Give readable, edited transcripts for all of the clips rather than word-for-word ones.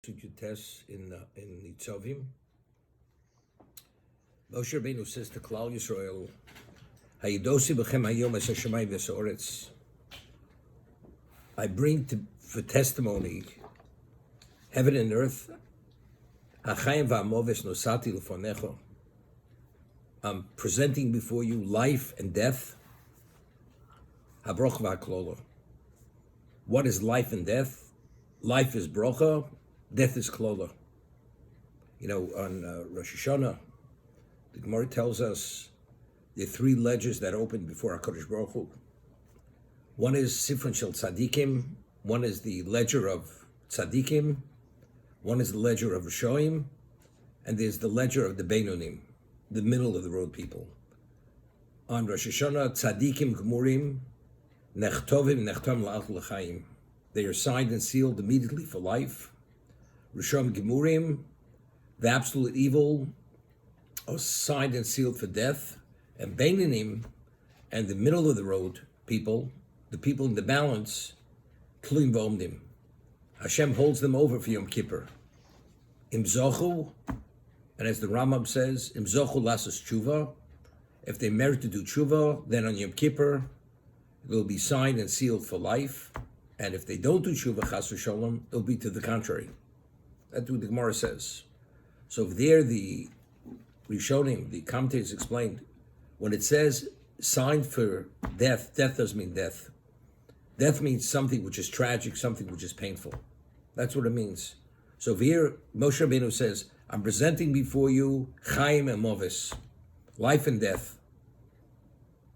Test in Nitzavim. Moshe Rabbeinu says to Klal Yisrael, "Hayidosi b'chem hayom es hashamayim v'soretz." I bring for testimony heaven and earth. Hachayim v'amoves nosati l'fonecho. I'm presenting before you life and death. Habroch v'haklolo. What is life and death? Life is brocha. Death is klola. You know, on Rosh Hashanah, the Gemara tells us the three ledgers that opened before HaKadosh Baruch Hu. One is Sifron Shel Tzadikim, one is the ledger of Tzadikim, one is the ledger of Rishoim, and there's the ledger of the Beinonim, the middle of the road people. On Rosh Hashanah, Tzadikim Gmurim, Nechtovim Nechtom La'ach L'chaim. They are signed and sealed immediately for life. Rishon Gemurim, the absolute evil, are signed and sealed for death. And Beinanim, and the middle of the road people, the people in the balance, Tluim V'omdim. Hashem holds them over for Yom Kippur. Im Zochu, and as the Rambam says, Im Zochu lasas tshuva. If they merit to do tshuva, then on Yom Kippur, it will be signed and sealed for life. And if they don't do tshuva, chas v'sholom, it'll be to the contrary. That's what the Gemara says. So there the Rishonim, the commentators explained, when it says signed for death, death doesn't mean death. Death means something which is tragic, something which is painful. That's what it means. So here Moshe Rabbeinu says, I'm presenting before you Chaim and Movis, life and death.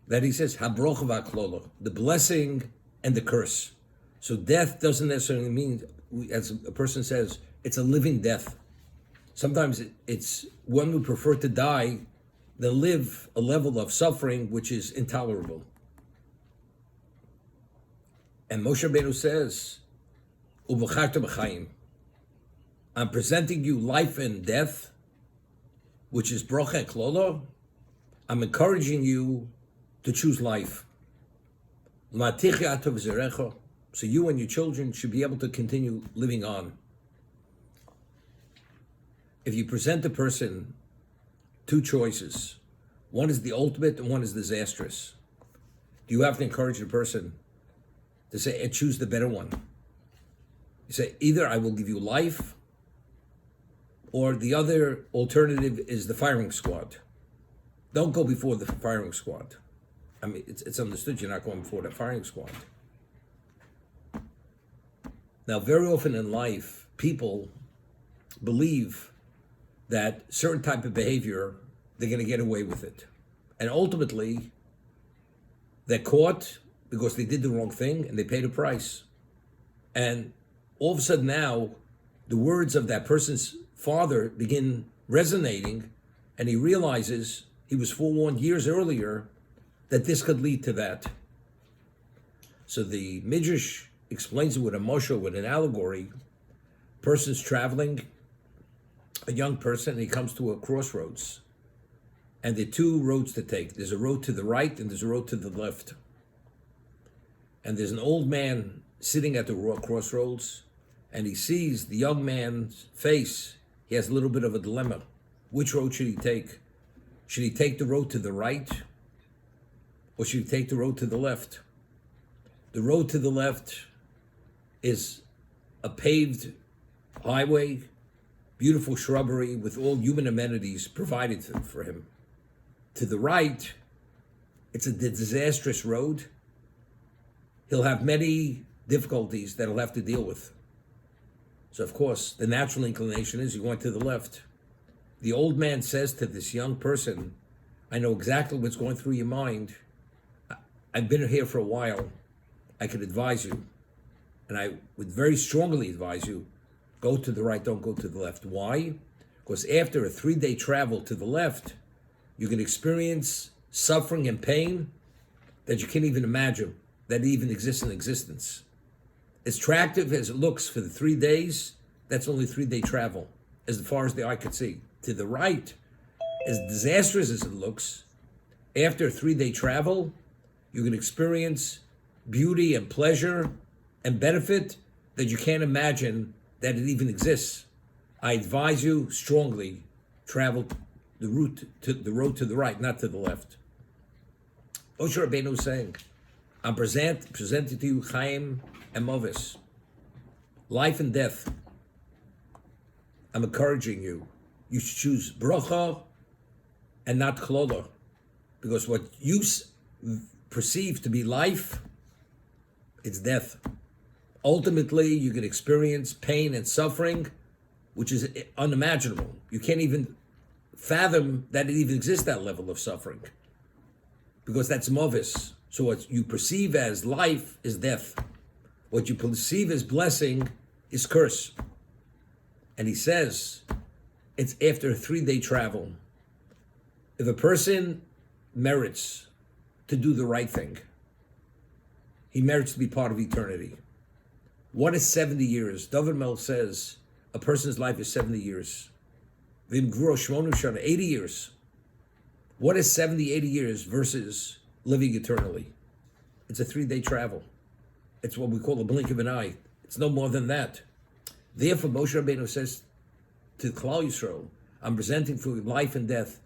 That he says, Habroch v'aklolo, the blessing and the curse. So death doesn't necessarily mean, as a person says, it's a living death. Sometimes it's one would prefer to die than live a level of suffering which is intolerable. And Moshe Rabbeinu says, Ubacharta b'chaim. I'm presenting you life and death, which is brocha and klolo. I'm encouraging you to choose life. So you and your children should be able to continue living on. If you present a person two choices, one is the ultimate and one is disastrous, do you have to encourage the person to say, choose the better one? You say, either I will give you life, or the other alternative is the firing squad. Don't go before the firing squad. I mean, it's understood you're not going before the firing squad. Now, very often in life, people believe that certain type of behavior, they're going to get away with it. And ultimately, they're caught because they did the wrong thing and they paid a price. And all of a sudden now, the words of that person's father begin resonating, and he realizes he was forewarned years earlier that this could lead to that. So the Midrash explains it with a moshe, with an allegory. Person's traveling, a young person, and he comes to a crossroads. And there are two roads to take. There's a road to the right and there's a road to the left. And there's an old man sitting at the crossroads, and he sees the young man's face. He has a little bit of a dilemma. Which road should he take? Should he take the road to the right, or should he take the road to the left? The road to the left is a paved highway, beautiful shrubbery with all human amenities provided for him. To the right, it's a disastrous road. He'll have many difficulties that he'll have to deal with. So of course, the natural inclination is you're going to the left. The old man says to this young person, I know exactly what's going through your mind. I've been here for a while. I could advise you. And I would very strongly advise you, go to the right, don't go to the left. Why? Because after a 3-day travel to the left, you can experience suffering and pain that you can't even imagine that even exists in existence. As attractive as it looks for the 3 days, that's only 3-day travel, as far as the eye could see. To the right, as disastrous as it looks, after a 3-day travel, you can experience beauty and pleasure and benefit that you can't imagine that it even exists, I advise you strongly, travel the road to the right, not to the left. Moshe Rabbeinu is saying, I'm presenting to you Chaim and Movis, life and death. I'm encouraging you. You should choose bracha and not klola, because what you perceive to be life, it's death. Ultimately, you can experience pain and suffering, which is unimaginable. You can't even fathom that it even exists, that level of suffering, because that's movis. So what you perceive as life is death. What you perceive as blessing is curse. And he says, it's after a 3-day travel. If a person merits to do the right thing, he merits to be part of eternity. What is 70 years? David Melch says a person's life is 70 years. Vim Gvuro Shmonu Shana, 80 years. What is 70, 80 years versus living eternally? It's a 3-day travel. It's what we call a blink of an eye. It's no more than that. Therefore, Moshe Rabbeinu says to Klal Yisrael, I'm presenting for life and death.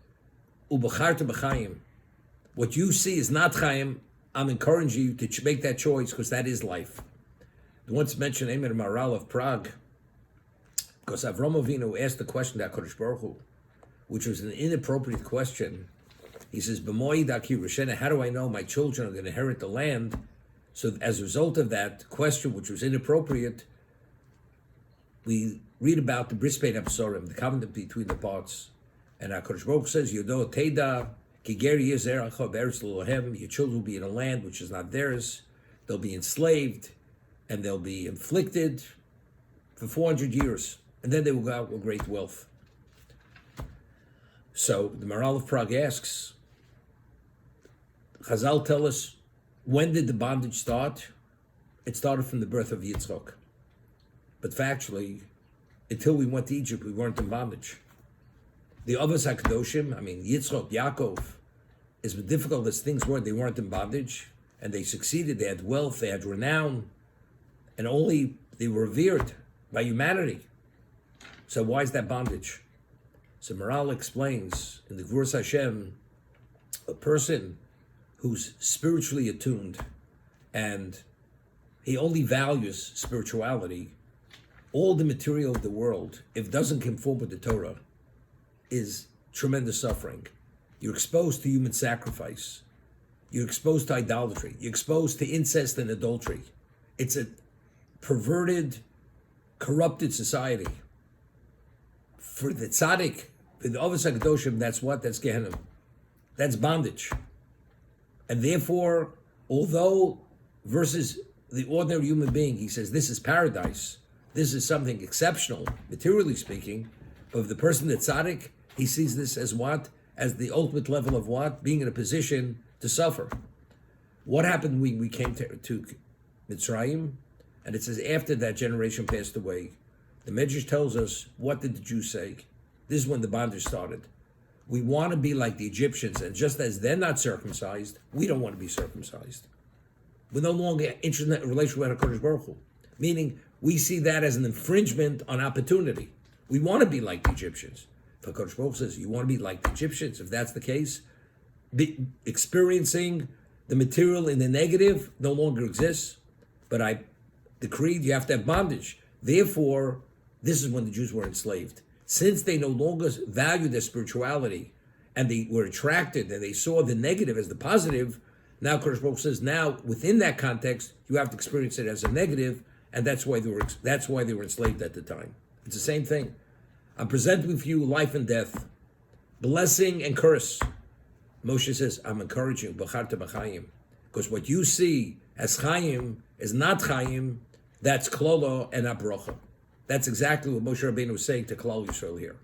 Ubacharta b'chayim. What you see is not chayim. I'm encouraging you to make that choice, because that is life. I once mentioned Emir Maral of Prague, because Avram Avinu asked the question to HaKadosh Baruch Hu, which was an inappropriate question. He says, "B'moed Aki Roshena, how do I know my children are going to inherit the land?" So as a result of that question, which was inappropriate, we read about the Bris Bein Absorim, the covenant between the parts. And HaKadosh Baruch Hu says, Yodo Teda, Kiger Yezer Acha Beretz Lohem, your children will be in a land which is not theirs. They'll be enslaved, and they'll be inflicted for 400 years. And then they will go out with great wealth. So the Maral of Prague asks, Chazal tell us, when did the bondage start? It started from the birth of Yitzchak. But factually, until we went to Egypt, we weren't in bondage. The Avos HaKadoshim, Yitzchak, Yaakov, as difficult as things were, they weren't in bondage, and they succeeded. They had wealth, they had renown, and only they were revered by humanity. So why is that bondage? So Maral explains in the Gvuras Hashem, a person who's spiritually attuned and he only values spirituality, all the material of the world, if it doesn't conform with the Torah, is tremendous suffering. You're exposed to human sacrifice. You're exposed to idolatry. You're exposed to incest and adultery. It's a perverted, corrupted society. For the tzaddik, for the Avos HaKadoshim, that's what? That's Gehenna. That's bondage. And therefore, although versus the ordinary human being, he says, this is paradise, this is something exceptional, materially speaking, but if the person that's tzaddik, he sees this as what? As the ultimate level of what? Being in a position to suffer. What happened when we came to Mitzrayim? And it says after that generation passed away, the Medrash tells us, what did the Jews say? This is when the bondage started. We want to be like the Egyptians, and just as they're not circumcised, we don't want to be circumcised. We're no longer interested in a relationship with HaKadosh Baruch Hu. Meaning, we see that as an infringement on opportunity. We want to be like the Egyptians. If HaKadosh Baruch Hu says, you want to be like the Egyptians, if that's the case, experiencing the material in the negative no longer exists, but I decreed you have to have bondage. Therefore, this is when the Jews were enslaved. Since they no longer valued their spirituality and they were attracted and they saw the negative as the positive, now Kadosh Baruch Hu says, now within that context, you have to experience it as a negative, and that's why they were enslaved at the time. It's the same thing. I'm presenting for you life and death, blessing and curse. Moshe says, I'm encouraging b'charta b'chayim, because what you see as chayim is not chayim. That's klolo and not bracha. That's exactly what Moshe Rabbeinu was saying to Klal Yisrael here.